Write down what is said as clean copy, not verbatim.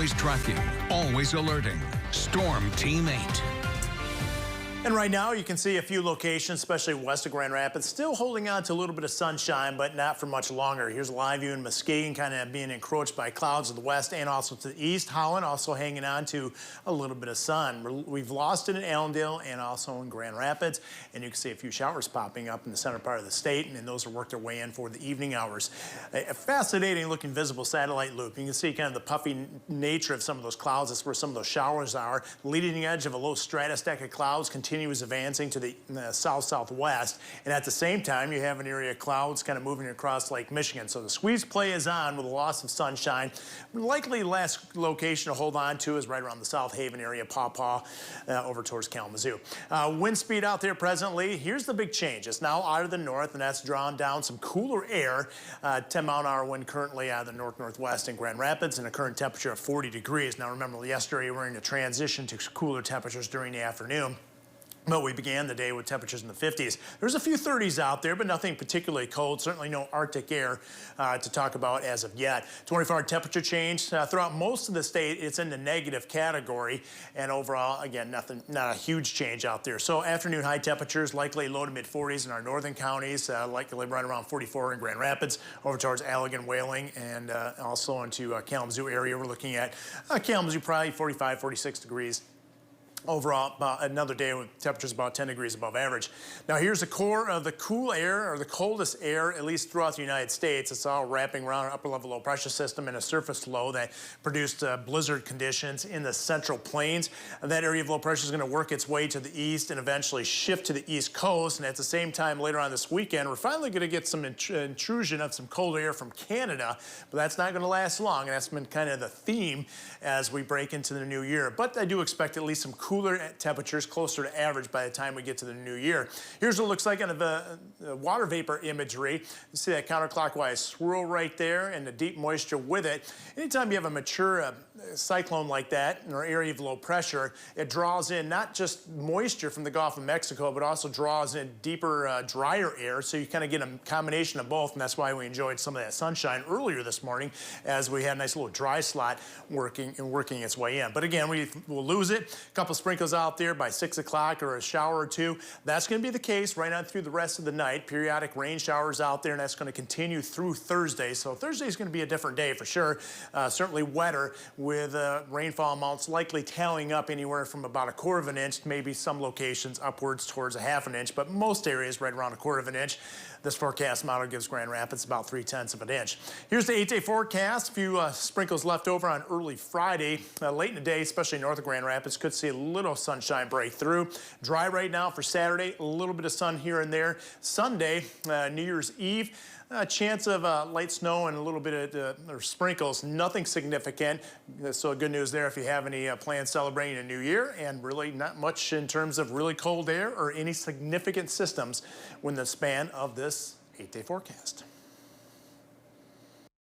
always tracking, always alerting. Storm Team 8. And right now you can see a few locations, especially west of Grand Rapids, still holding on to a little bit of sunshine, but not for much longer. Here's a live view in Muskegon, kind of being encroached by clouds to the west and also to the east. Holland also hanging on to a little bit of sun. We've lost it in Allendale and also in Grand Rapids, and you can see a few showers popping up in the center part of the state, and those will work their way in for the evening hours. A fascinating looking visible satellite loop. You can see kind of the puffy nature of some of those clouds. That's where some of those showers are. Leading edge of a low stratus-stack of clouds continues advancing to the south-southwest, and at the same time you have an area of clouds kind of moving across Lake Michigan. So the squeeze play is on with a loss of sunshine. Likely the last location to hold on to is right around the South Haven area, Paw Paw, over towards Kalamazoo. Wind speed out there presently. Here's the big change. It's now out of the north, and that's drawn down some cooler air. 10-mile-an-hour wind currently out of the north-northwest in Grand Rapids, and a current temperature of 40 degrees. Now remember, yesterday we were in a transition to cooler temperatures during the afternoon. But we began the day with temperatures in the 50s. There's a few 30s out there, but nothing particularly cold. Certainly no Arctic air to talk about as of yet. 24-hour temperature change throughout most of the state. It's in the negative category, and overall, again, not a huge change out there. So afternoon high temperatures, likely low to mid 40s in our northern counties, likely right around 44 in Grand Rapids, over towards Allegan, Whaling, and also into Kalamazoo area. We're looking at Kalamazoo probably 45, 46 degrees. Overall, about another day with temperatures about 10 degrees above average. Now here's the core of the cool air, or the coldest air, at least throughout the United States. It's all wrapping around an upper level low pressure system and a surface low that produced blizzard conditions in the central plains. That area of low pressure is going to work its way to the east and eventually shift to the east coast. And at the same time, later on this weekend, we're finally going to get some intrusion of some cold air from Canada, but that's not going to last long. And that's been kind of the theme as we break into the new year. But I do expect at least some cooler temperatures closer to average by the time we get to the new year. Here's what it looks like on the water vapor imagery. You see that counterclockwise swirl right there and the deep moisture with it. Anytime you have a mature cyclone like that in our area of low pressure, it draws in not just moisture from the Gulf of Mexico, but also draws in deeper, drier air. So you kind of get a combination of both, and that's why we enjoyed some of that sunshine earlier this morning as we had a nice little dry slot working its way in. But again, we will lose it. A couple sprinkles out there by 6 o'clock or a shower or two. That's going to be the case right on through the rest of the night. Periodic rain showers out there, and that's going to continue through Thursday. So Thursday is going to be a different day for sure. Certainly wetter, with rainfall amounts likely tallying up anywhere from about 1/4 of an inch, maybe some locations upwards towards 1/2 an inch, but most areas right around 1/4 of an inch. This forecast model gives Grand Rapids about 3/10 of an inch. Here's the 8-day forecast. A few sprinkles left over on early Friday. Late in the day, especially north of Grand Rapids, could see a little sunshine break through. Dry right now for Saturday, a little bit of sun here and there. Sunday, New Year's Eve, a chance of light snow and a little bit of sprinkles, nothing significant. So good news there if you have any plans celebrating a new year, and really not much in terms of really cold air or any significant systems within the span of this 8-day forecast.